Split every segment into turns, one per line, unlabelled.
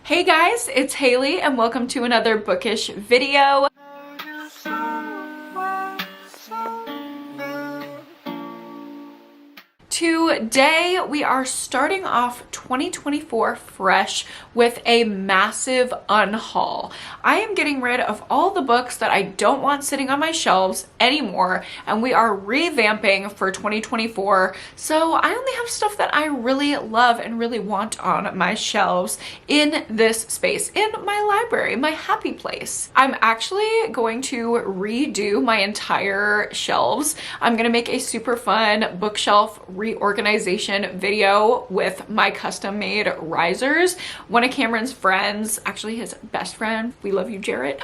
Hey guys, it's Haley and welcome to another bookish video. Today we are starting off 2024 fresh with a massive unhaul. I am getting rid of all the books that I don't want sitting on my shelves anymore, and we are revamping for 2024. So I only have stuff that I really love and really want on my shelves in this space, in my library, my happy place. I'm actually going to redo my entire shelves. I'm gonna make a super fun bookshelf reorganization video with my custom made risers. One of Cameron's friends, actually his best friend, we love you, Jarrett,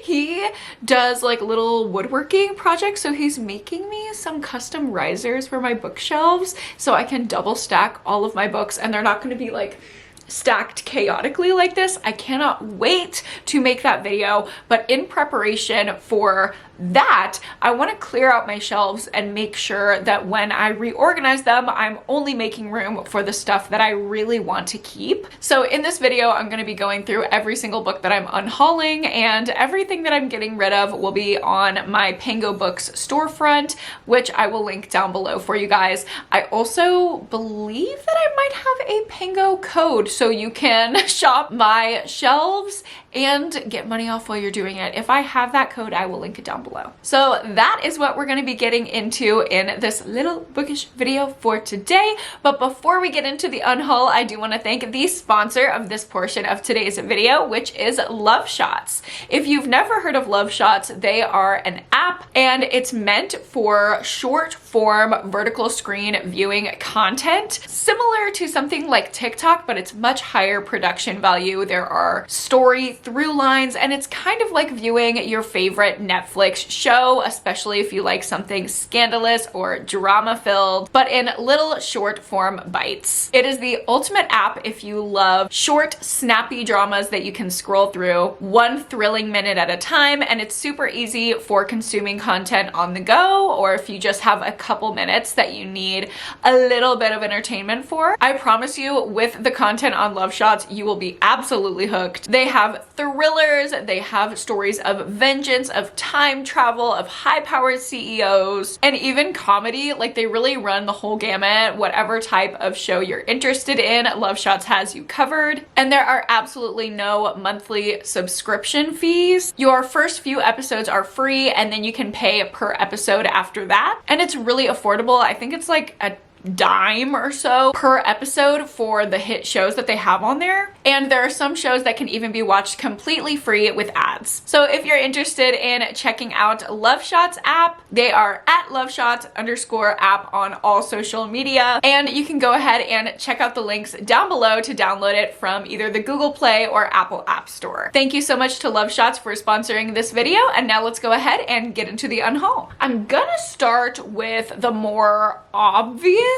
he does like little woodworking projects, so he's making me some custom risers for my bookshelves so I can double stack all of my books and they're not going to be like stacked chaotically like this. I cannot wait to make that video, but in preparation for that, I want to clear out my shelves and make sure that when I reorganize them, I'm only making room for the stuff that I really want to keep. So in this video, I'm going to be going through every single book that I'm unhauling, and everything that I'm getting rid of will be on my Pango Books storefront, which I will link down below for you guys. I also believe that I might have a Pango code, so you can shop my shelves and get money off while you're doing it. If I have that code, I will link it down below. So that is what we're going to be getting into in this little bookish video for today. But before we get into the unhaul, I do want to thank the sponsor of this portion of today's video, which is Love Shots. If you've never heard of Love Shots, they are an app and it's meant for short form vertical screen viewing content, similar to something like TikTok, but it's much higher production value. There are story through lines, and it's kind of like viewing your favorite Netflix show, especially if you like something scandalous or drama filled, but in little short form bites. It is the ultimate app if you love short, snappy dramas that you can scroll through one thrilling minute at a time, and it's super easy for consuming content on the go, or if you just have a couple minutes that you need a little bit of entertainment for. I promise you, with the content on Love Shots, you will be absolutely hooked. They have thrillers, they have stories of vengeance, of time travel, of high-powered CEOs, and even comedy. Like, they really run the whole gamut. Whatever type of show you're interested in, Love Shots has you covered. And there are absolutely no monthly subscription fees. Your first few episodes are free, and then you can pay per episode after that. And it's really affordable. I think it's like a dime or so per episode for the hit shows that they have on there, and there are some shows that can even be watched completely free with ads. So if you're interested in checking out Love Shots app, they are at loveshots_app on all social media, and you can go ahead and check out the links down below to download it from either the Google Play or Apple App Store. Thank you so much to Love Shots for sponsoring this video, and now let's go ahead and get into the unhaul. I'm gonna start with the more obvious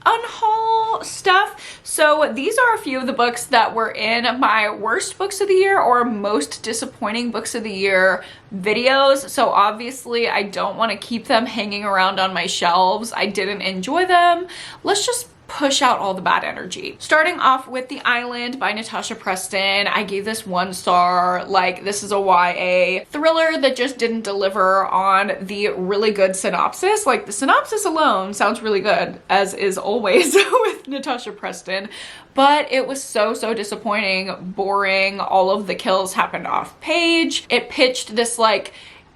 unhaul stuff. So these are a few of the books that were in my worst books of the year or most disappointing books of the year videos. So obviously I don't want to keep them hanging around on my shelves. I didn't enjoy them. Let's just push out all the bad energy. Starting off with The Island by Natasha Preston. I gave this 1 star. Like, this is a YA thriller that just didn't deliver on the really good synopsis. Like, the synopsis alone sounds really good, as is always with Natasha Preston, but it was so disappointing, boring. All of the kills happened off page. It pitched this like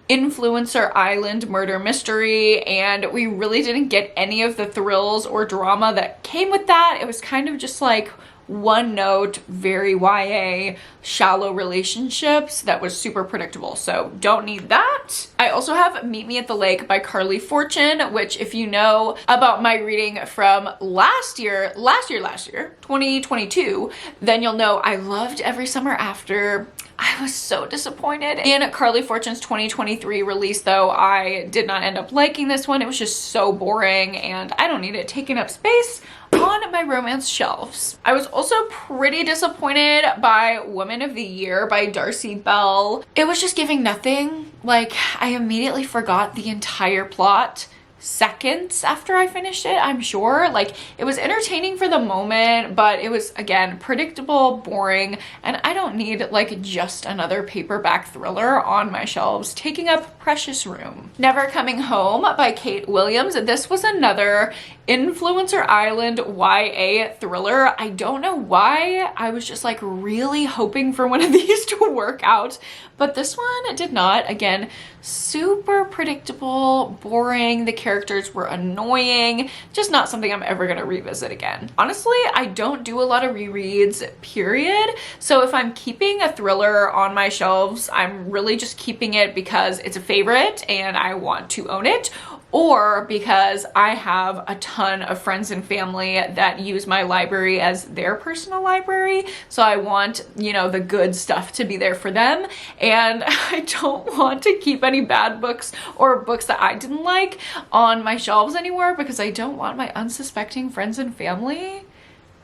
influencer island murder mystery, and we really didn't get any of the thrills or drama that came with that. It was kind of just like one note, very YA, shallow relationships that was super predictable, so don't need that. I also have Meet Me at the Lake by Carly Fortune, which if you know about my reading from last year, 2022, then you'll know I loved Every Summer After. I was so disappointed in Carly Fortune's 2023 release, though. I did not end up liking this one. It was just so boring, and I don't need it taking up space on my romance shelves. I was also pretty disappointed by Woman of the Year by Darcy Bell. It was just giving nothing. Like, I immediately forgot the entire plot seconds after I finished it, I'm sure. Like, it was entertaining for the moment, but it was, again, predictable, boring, and I don't need like just another paperback thriller on my shelves taking up precious room. Never Coming Home by Kate Williams. This was another Influencer Island YA thriller. I don't know why. I was just like really hoping for one of these to work out, but this one did not. Again, super predictable, boring. The characters were annoying. Just not something I'm ever gonna revisit again. Honestly, I don't do a lot of rereads, period. So if I'm keeping a thriller on my shelves, I'm really just keeping it because it's a favorite and I want to own it, or because I have a ton of friends and family that use my library as their personal library. So I want, you know, the good stuff to be there for them. And I don't want to keep any bad books or books that I didn't like on my shelves anymore, because I don't want my unsuspecting friends and family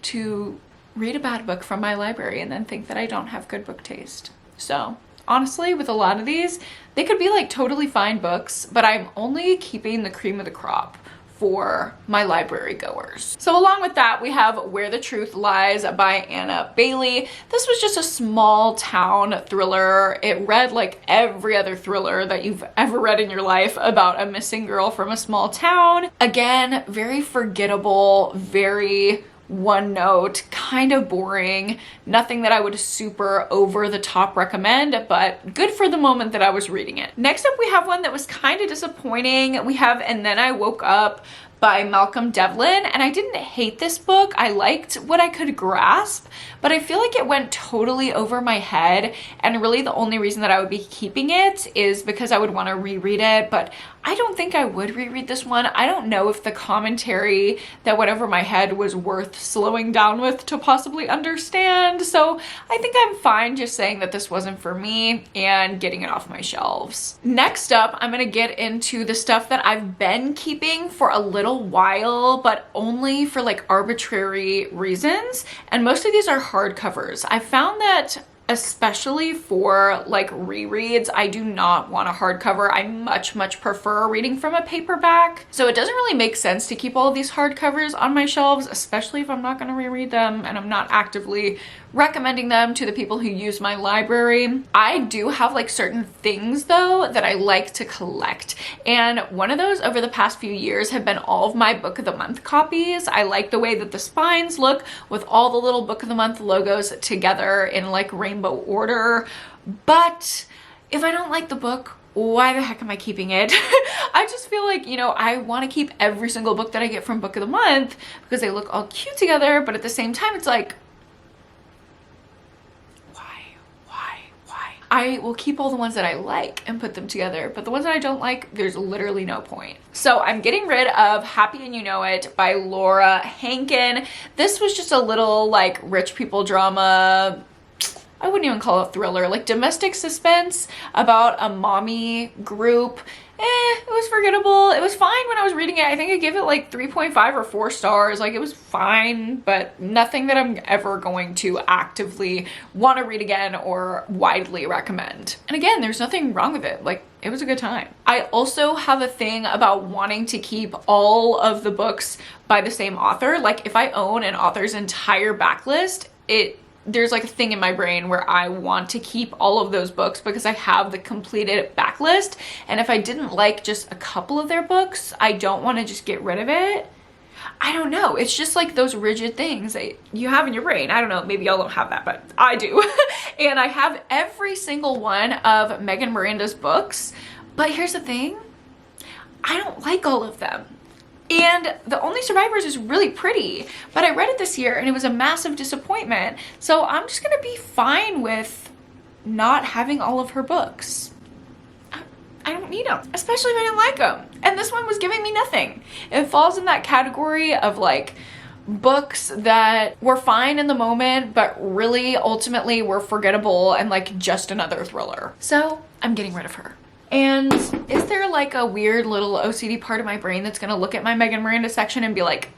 to read a bad book from my library and then think that I don't have good book taste. So honestly, with a lot of these, they could be like totally fine books, but I'm only keeping the cream of the crop for my library goers. So along with that, we have Where the Truth Lies by Anna Bailey. This was just a small town thriller. It read like every other thriller that you've ever read in your life about a missing girl from a small town. Again, very forgettable, very one note, kind of boring, nothing that I would super over the top recommend, but good for the moment that I was reading it. Next up, we have one that was kind of disappointing. We have And Then I Woke Up by Malcolm Devlin, and I didn't hate this book. I liked what I could grasp, but I feel like it went totally over my head, and really the only reason that I would be keeping it is because I would want to reread it, but I don't think I would reread this one. I don't know if the commentary that went over my head was worth slowing down with to possibly understand, so I think I'm fine just saying that this wasn't for me and getting it off my shelves. Next up, I'm gonna get into the stuff that I've been keeping for a little while, but only for like arbitrary reasons, and most of these are hardcovers. I found that especially for like rereads, I do not want a hardcover. I much prefer reading from a paperback. So it doesn't really make sense to keep all of these hardcovers on my shelves, especially if I'm not going to reread them and I'm not actively recommending them to the people who use my library. I do have like certain things though that I like to collect, and one of those over the past few years have been all of my Book of the Month copies. I like the way that the spines look with all the little Book of the Month logos together in like rainbow order, but if I don't like the book, why the heck am I keeping it? I just feel like, you know, I want to keep every single book that I get from Book of the Month because they look all cute together, but at the same time it's like, I will keep all the ones that I like and put them together, but the ones that I don't like, there's literally no point. So I'm getting rid of Happy and You Know It by Laura Hankin. This was just a little like rich people drama. I wouldn't even call it thriller, like domestic suspense about a mommy group. It was forgettable. It was fine when I was reading it. I think I gave it like 3.5 or 4 stars. Like, it was fine, but nothing that I'm ever going to actively want to read again or widely recommend. And again, there's nothing wrong with it. Like, it was a good time. I also have a thing about wanting to keep all of the books by the same author. Like, if I own an author's entire backlist, there's like a thing in my brain where I want to keep all of those books because I have the completed backlist. And if I didn't like just a couple of their books, I don't want to just get rid of it. I don't know. It's just like those rigid things that you have in your brain. I don't know. Maybe y'all don't have that, but I do. And I have every single one of Megan Miranda's books. But here's the thing. I don't like all of them. And The Only Survivors is really pretty, but I read it this year and it was a massive disappointment. So I'm just gonna be fine with not having all of her books. I don't need them, especially if I didn't like them. And this one was giving me nothing. It falls in that category of like books that were fine in the moment, but really ultimately were forgettable and like just another thriller. So I'm getting rid of her. And is there like a weird little OCD part of my brain that's gonna look at my Megan Miranda section and be like,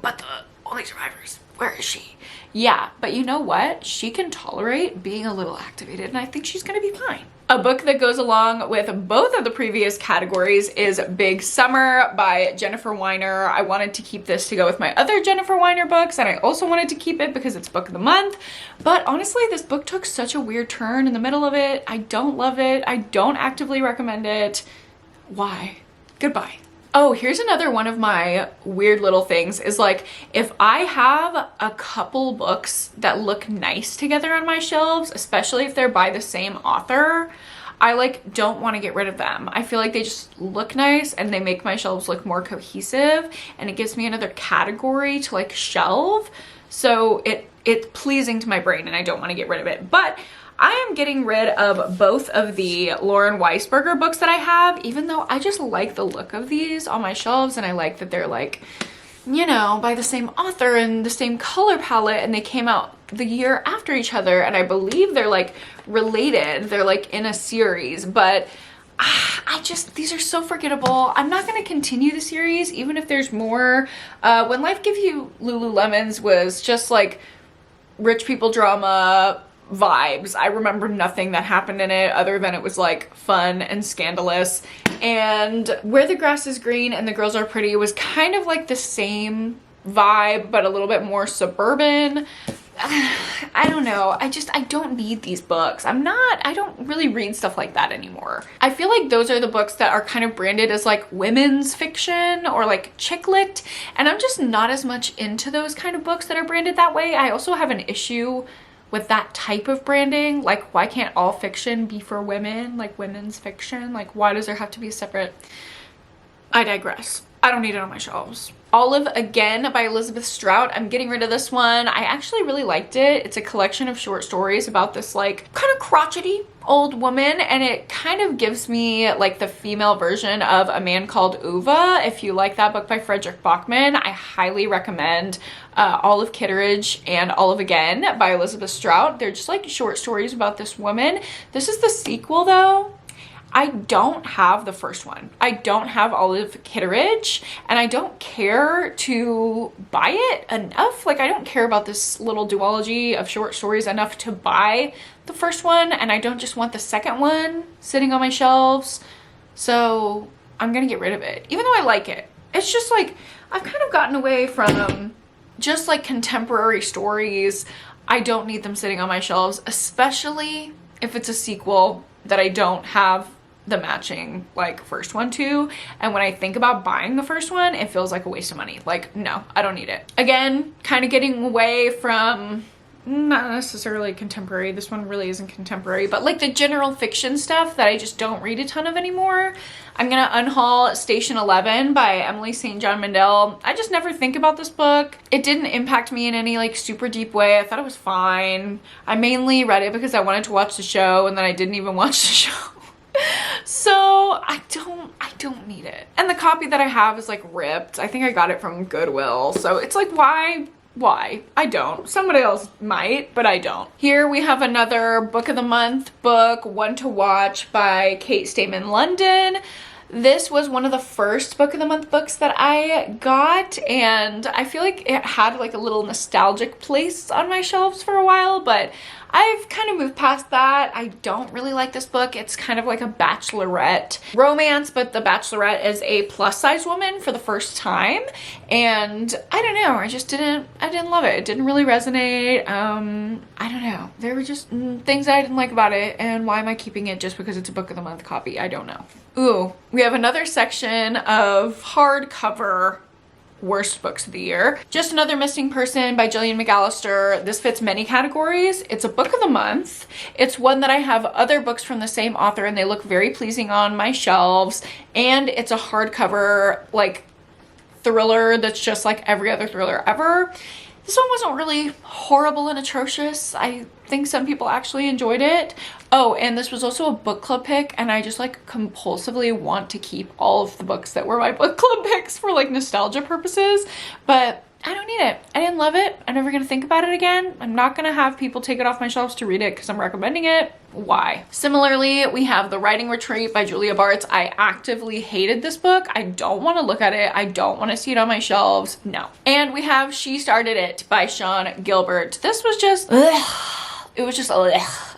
but The Only Survivors, where is she? Yeah, but you know what? She can tolerate being a little activated, and I think she's gonna be fine. A book that goes along with both of the previous categories is Big Summer by Jennifer Weiner. I wanted to keep this to go with my other Jennifer Weiner books, and I also wanted to keep it because it's book of the month. But honestly, this book took such a weird turn in the middle of it. I don't love it. I don't actively recommend it. Why? Goodbye. Oh, here's another one of my weird little things is like, if I have a couple books that look nice together on my shelves, especially if they're by the same author, I like don't want to get rid of them. I feel like they just look nice and they make my shelves look more cohesive, and it gives me another category to like shelve. So it's pleasing to my brain and I don't want to get rid of it. But I am getting rid of both of the Lauren Weisberger books that I have, even though I just like the look of these on my shelves, and I like that they're like, you know, by the same author and the same color palette, and they came out the year after each other, and I believe they're like related. They're like in a series, but these are so forgettable. I'm not going to continue the series, even if there's more. When Life Gives You Lululemons was just like rich people drama vibes. I remember nothing that happened in it other than it was like fun and scandalous. And Where the Grass is Green and The Girls Are Pretty was kind of like the same vibe, but a little bit more suburban. I don't know. I don't need these books. I don't really read stuff like that anymore. I feel like those are the books that are kind of branded as like women's fiction or like chick lit, and I'm just not as much into those kind of books that are branded that way. I also have an issue with that type of branding. Like, why can't all fiction be for women? Like women's fiction? Like, why does there have to be a separate? I digress. I don't need it on my shelves. Olive Again by Elizabeth Strout. I'm getting rid of this one. I actually really liked it. It's a collection of short stories about this like kind of crotchety old woman, and it kind of gives me like the female version of A Man Called Uva. If you like that book by Frederick Bachman, I highly recommend Olive Kitteridge and Olive Again by Elizabeth Strout. They're just like short stories about this woman. This is the sequel though. I don't have the first one. I don't have Olive Kitteridge, and I don't care to buy it enough. Like, I don't care about this little duology of short stories enough to buy the first one, and I don't just want the second one sitting on my shelves. So I'm gonna get rid of it, even though I like it. It's just like, I've kind of gotten away from just like contemporary stories. I don't need them sitting on my shelves, especially if it's a sequel that I don't have the matching like first one to. And when I think about buying the first one, it feels like a waste of money. Like, no, I don't need it. Again, kind of getting away from not necessarily contemporary. This one really isn't contemporary, but like the general fiction stuff that I just don't read a ton of anymore. I'm gonna unhaul Station 11 by Emily St. John Mandel. I just never think about this book. It didn't impact me in any like super deep way. I thought it was fine. I mainly read it because I wanted to watch the show, and then I didn't even watch the show. So I don't need it. And the copy that I have is like ripped. I think I got it from Goodwill. So it's like, why? I don't. Somebody else might, but I don't. Here we have another book of the month book, One to Watch by Kate Stayman London. This was one of the first book of the month books that I got, and I feel like it had like a little nostalgic place on my shelves for a while, but I've kind of moved past that. I don't really like this book. It's kind of like a bachelorette romance, but the bachelorette is a plus size woman for the first time, and I don't know, I didn't love it. It didn't really resonate. I don't know. There were just things I didn't like about it, and why am I keeping it just because it's a book of the month copy? I don't know. Ooh, we have another section of hardcover worst books of the year. Just Another Missing Person by Jillian McAllister. This fits many categories. It's a book of the month. It's one that I have other books from the same author, and they look very pleasing on my shelves. And it's a hardcover like thriller that's just like every other thriller ever. This one wasn't really horrible and atrocious. I think some people actually enjoyed it. Oh, and this was also a book club pick, and I just like compulsively want to keep all of the books that were my book club picks for like nostalgia purposes, but I don't need it. I didn't love it. I'm never gonna think about it again. I'm not gonna have people take it off my shelves to read it because I'm recommending it. Why? Similarly, we have The Writing Retreat by Julia Bartz. I actively hated this book. I don't want to look at it. I don't want to see it on my shelves. No. And we have She Started It by Sean Gilbert. This was just, ugh. It was just, ugh.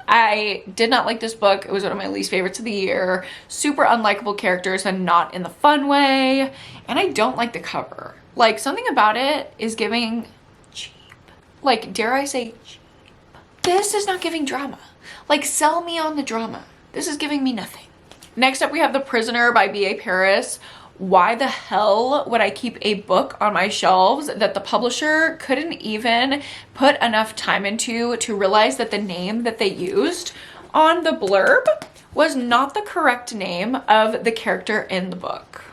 I did not like this book. It was one of my least favorites of the year. Super unlikable characters and not in the fun way. And I don't like the cover. Like, something about it is giving cheap. Like, dare I say cheap? This is not giving drama. Like, sell me on the drama. This is giving me nothing. Next up, we have The Prisoner by B.A. Paris. Why the hell would I keep a book on my shelves that the publisher couldn't even put enough time into to realize that the name that they used on the blurb was not the correct name of the character in the book?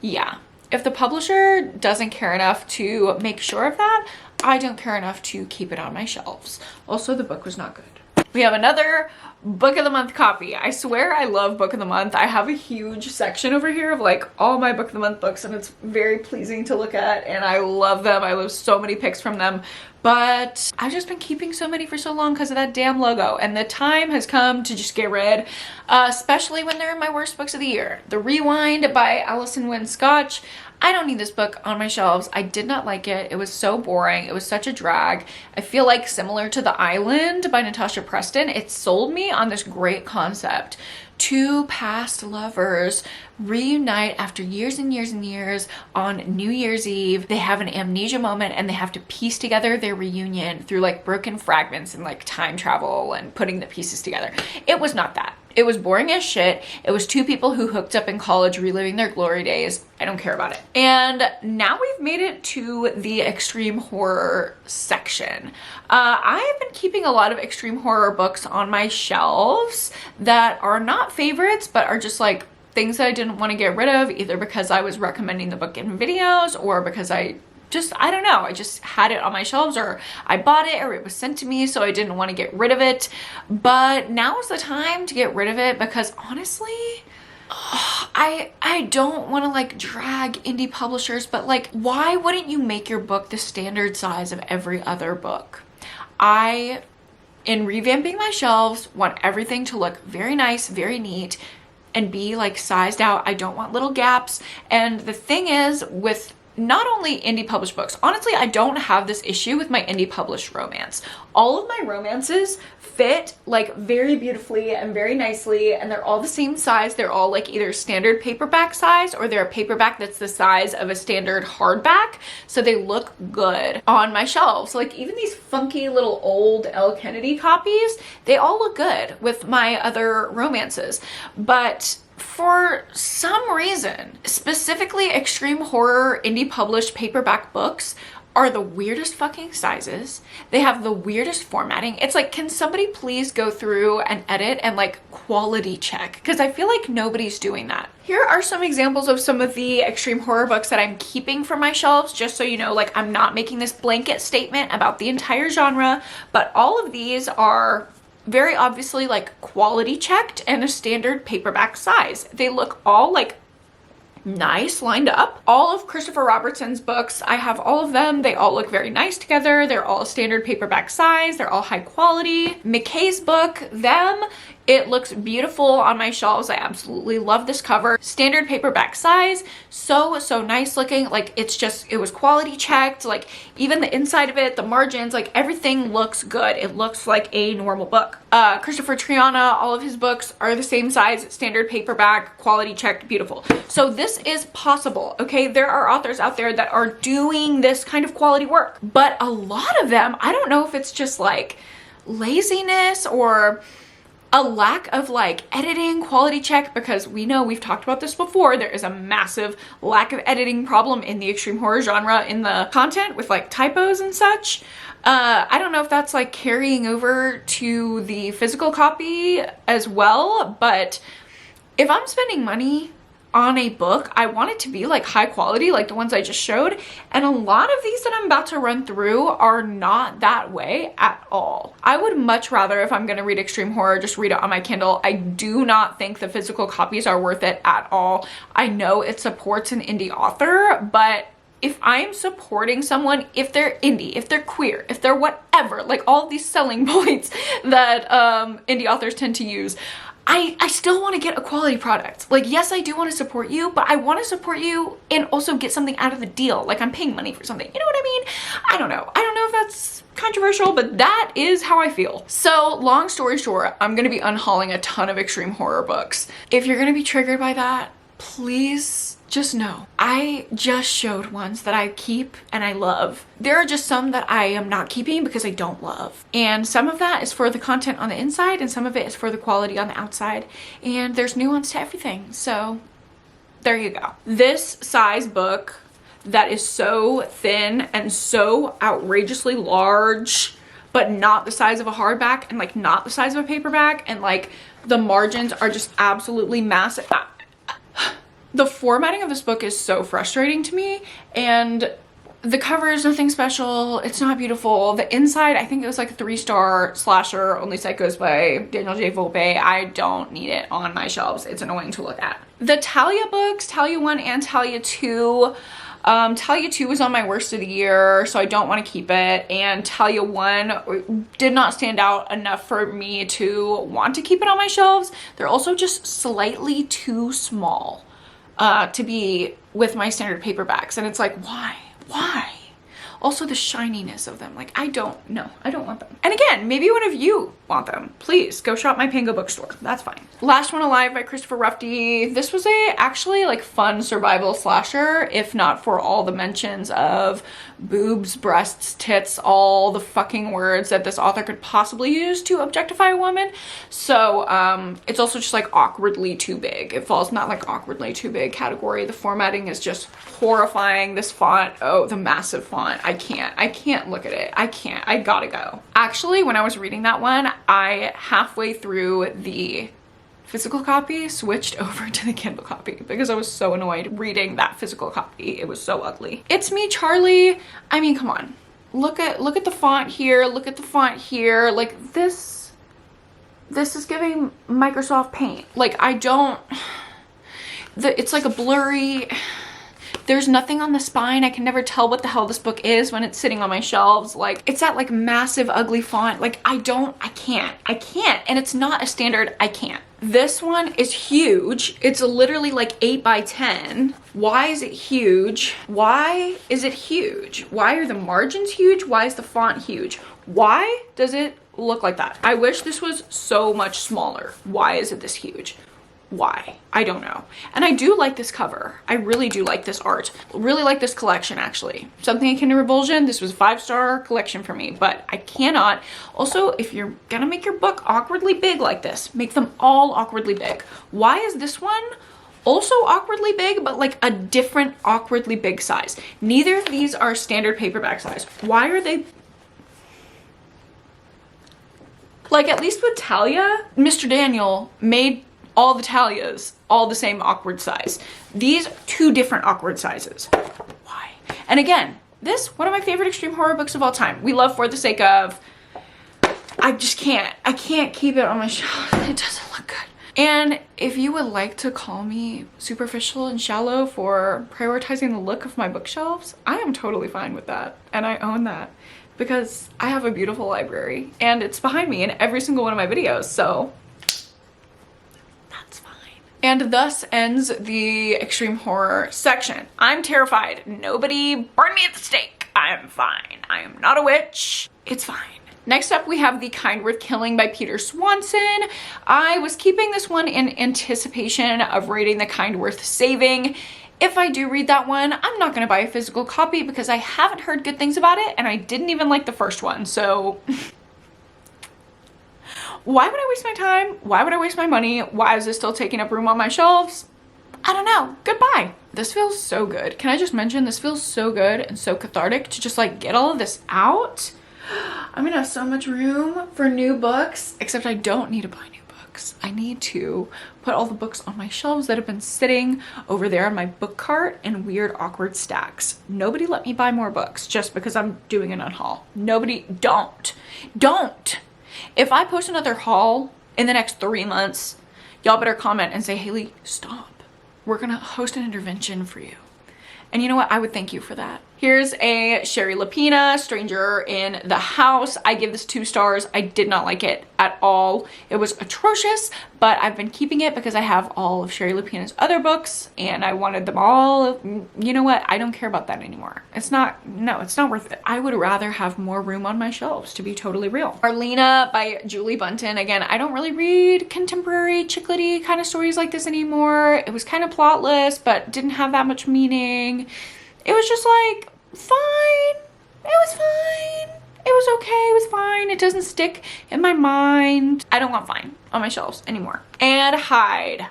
Yeah. If the publisher doesn't care enough to make sure of that, I don't care enough to keep it on my shelves. Also, the book was not good. We have another Book of the Month copy. I swear I love Book of the Month. I have a huge section over here of like all my Book of the Month books, and it's very pleasing to look at, and I love them. I love so many picks from them, but I've just been keeping so many for so long because of that damn logo, and the time has come to just get rid, especially when they're my worst books of the year. The Rewind by Alison Wynne Scotch. I don't need this book on my shelves. I did not like it. It was so boring. It was such a drag. I feel like similar to The Island by Natasha Preston, it sold me on this great concept. Two past lovers reunite after years and years and years on New Year's Eve. They have an amnesia moment and they have to piece together their reunion through like broken fragments and like time travel and putting the pieces together. It was not that. It was boring as shit. It was two people who hooked up in college reliving their glory days. I don't care about it. And now we've made it to the extreme horror section. I have been keeping a lot of extreme horror books on my shelves that are not favorites, but are just like things that I didn't want to get rid of, either because I was recommending the book in videos or because I don't know, I just had it on my shelves, or I bought it, or it was sent to me, so I didn't want to get rid of it. But now is the time to get rid of it because honestly, I don't want to like drag indie publishers, but like, why wouldn't you make your book the standard size of every other book? In revamping my shelves, want everything to look very nice, very neat, and be like sized out. I don't want little gaps. And the thing is, with not only indie published books, honestly, I don't have this issue with my indie published romance. All of my romances fit like very beautifully and very nicely, and they're all the same size. They're all like either standard paperback size, or they're a paperback that's the size of a standard hardback, so they look good on my shelves. So like even these funky little old Elle Kennedy copies, they all look good with my other romances. But for some reason, specifically extreme horror indie published paperback books are the weirdest fucking sizes. They have the weirdest formatting. It's like, can somebody please go through and edit and like quality check? Because I feel like nobody's doing that. Here are some examples of some of the extreme horror books that I'm keeping from my shelves, just so you know, like I'm not making this blanket statement about the entire genre, but all of these are very obviously like quality checked and a standard paperback size. They look all like nice lined up. All of Christopher Robertson's books, I have all of them. They all look very nice together. They're all standard paperback size. They're all high quality. McKay's book, it looks beautiful on my shelves. I absolutely love this cover. Standard paperback size, so nice looking. Like it was quality checked. Like even the inside of it, the margins, like everything looks good. It looks like a normal book. Christopher Triana, all of his books are the same size, standard paperback, quality checked, beautiful. So this is possible, okay? There are authors out there that are doing this kind of quality work, but a lot of them, I don't know if it's just like laziness or a lack of like editing quality check, because we know, we've talked about this before, there is a massive lack of editing problem in the extreme horror genre in the content with like typos and such. I don't know if that's like carrying over to the physical copy as well, but if I'm spending money on a book, I want it to be like high quality, like the ones I just showed. And a lot of these that I'm about to run through are not that way at all. I would much rather, if I'm going to read extreme horror, just read it on my Kindle. I do not think the physical copies are worth it at all. I know it supports an indie author, but if I'm supporting someone, if they're indie, if they're queer, if they're whatever, like all these selling points that indie authors tend to use, I still want to get a quality product. Like, yes, I do want to support you, but I want to support you and also get something out of the deal. Like, I'm paying money for something. You know what I mean? I don't know. I don't know if that's controversial, but that is how I feel. So long story short, I'm going to be unhauling a ton of extreme horror books. If you're going to be triggered by that, please just know I just showed ones that I keep and I love. There are just some that I am not keeping because I don't love. And some of that is for the content on the inside and some of it is for the quality on the outside. And there's nuance to everything. So there you go. This size book that is so thin and so outrageously large, but not the size of a hardback and like not the size of a paperback, and like the margins are just absolutely massive. The formatting of this book is so frustrating to me, and the cover is nothing special. It's not beautiful. The inside, I think it was like a 3-star slasher, Only Psychos by Daniel J. Volpe. I don't need it on my shelves. It's annoying to look at. The Talia books, Talia 1 and Talia 2. Talia 2 was on my worst of the year, so I don't want to keep it. And Talia 1 did not stand out enough for me to want to keep it on my shelves. They're also just slightly too small to be with my standard paperbacks, and it's like, why? Also the shininess of them, like I don't want them. And again, maybe one of you want them, please go shop my Pango bookstore, that's fine. Last One Alive by Christopher Ruffty. This was a actually like fun survival slasher, if not for all the mentions of boobs, breasts, tits, all the fucking words that this author could possibly use to objectify a woman. So it's also just like awkwardly too big. It falls not like awkwardly too big category. The formatting is just horrifying. This font, oh, the massive font. I can't look at it. I gotta go. Actually, when I was reading that one, I halfway through the physical copy switched over to the Kindle copy because I was so annoyed reading that physical copy. It was so ugly. It's Me, Charlie. I mean, come on. Look at the font here. Look at the font here. Like this is giving Microsoft Paint. Like it's like a blurry, there's nothing on the spine. I can never tell what the hell this book is when it's sitting on my shelves. Like it's that like massive ugly font. Like I can't. And it's not a standard, I can't. This one is huge. It's literally like 8 by 10. Why is it huge? Why is it huge? Why are the margins huge? Why is the font huge? Why does it look like that? I wish this was so much smaller. Why is it this huge? Why? I don't know. And I do like this cover. I really do like this art. Really like this collection, actually. Something Akin to Revulsion. This was a 5-star collection for me, but I cannot. Also, if you're gonna make your book awkwardly big like this, make them all awkwardly big. Why is this one also awkwardly big, but like a different awkwardly big size? Neither of these are standard paperback size. Why are they? Like, at least with Talia, Mr. Daniel made all the Talias all the same awkward size. These 2 different awkward sizes. Why? And again, this one of my favorite extreme horror books of all time. We love For the Sake of. I can't keep it on my shelf. It doesn't look good. And if you would like to call me superficial and shallow for prioritizing the look of my bookshelves, I am totally fine with that, and I own that because I have a beautiful library and it's behind me in every single one of my videos, so and thus ends the extreme horror section. I'm terrified. Nobody burn me at the stake. I am fine. I am not a witch. It's fine. Next up, we have The Kind Worth Killing by Peter Swanson. I was keeping this one in anticipation of reading The Kind Worth Saving. If I do read that one, I'm not gonna buy a physical copy because I haven't heard good things about it and I didn't even like the first one, so why would I waste my time? Why would I waste my money? Why is this still taking up room on my shelves? I don't know. Goodbye. This feels so good. Can I just mention, this feels so good and so cathartic to just like get all of this out. I'm gonna have so much room for new books, except I don't need to buy new books. I need to put all the books on my shelves that have been sitting over there in my book cart in weird, awkward stacks. Nobody let me buy more books just because I'm doing an unhaul. Nobody, don't. If I post another haul in the next 3 months, y'all better comment and say, Hailey, stop. We're gonna host an intervention for you. And you know what? I would thank you for that. Here's a Sherry Lapina, Stranger in the House. I give this 2 stars. I did not like it at all. It was atrocious, but I've been keeping it because I have all of Sherry Lapina's other books and I wanted them all. You know what? I don't care about that anymore. It's not worth it. I would rather have more room on my shelves, to be totally real. Arlena by Julie Bunton. Again, I don't really read contemporary chick-lit-y kind of stories like this anymore. It was kind of plotless, but didn't have that much meaning. It was just like, fine. It was fine. It was okay. It was fine. It doesn't stick in my mind. I don't want fine on my shelves anymore. And Hide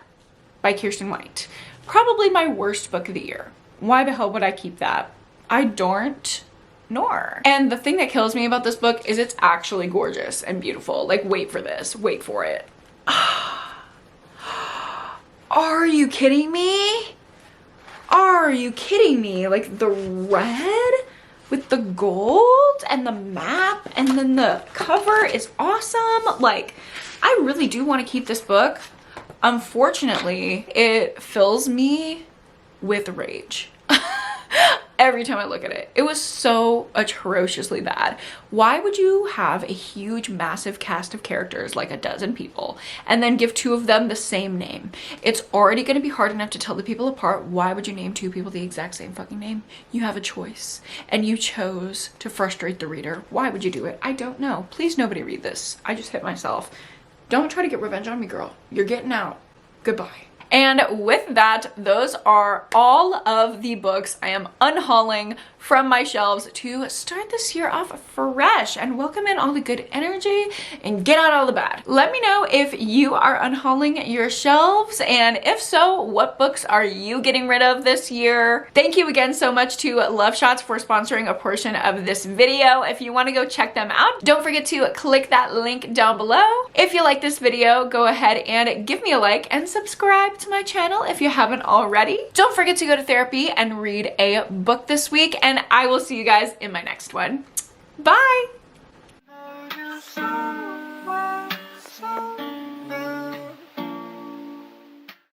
by Kirsten White. Probably my worst book of the year. Why the hell would I keep that? I don't nor. And the thing that kills me about this book is it's actually gorgeous and beautiful. Like, wait for this. Wait for it. Are you kidding me? Are you kidding me? Like the red with the gold and the map and then the cover is awesome. Like, I really do want to keep this book. Unfortunately, it fills me with rage. Every time I look at it. It was so atrociously bad. Why would you have a huge, massive cast of characters, like a dozen people, and then give 2 of them the same name? It's already going to be hard enough to tell the people apart. Why would you name 2 people the exact same fucking name? You have a choice, and you chose to frustrate the reader. Why would you do it? I don't know. Please, nobody read this. I just hit myself. Don't try to get revenge on me, girl. You're getting out. Goodbye. And with that, those are all of the books I am unhauling from my shelves to start this year off fresh and welcome in all the good energy and get out all the bad. Let me know if you are unhauling your shelves, and if so, what books are you getting rid of this year? Thank you again so much to Love Shots for sponsoring a portion of this video. If you want to go check them out, don't forget to click that link down below. If you like this video, go ahead and give me a like and subscribe to my channel if you haven't already. Don't forget to go to therapy and read a book this week, and I will see you guys in my next one. Bye!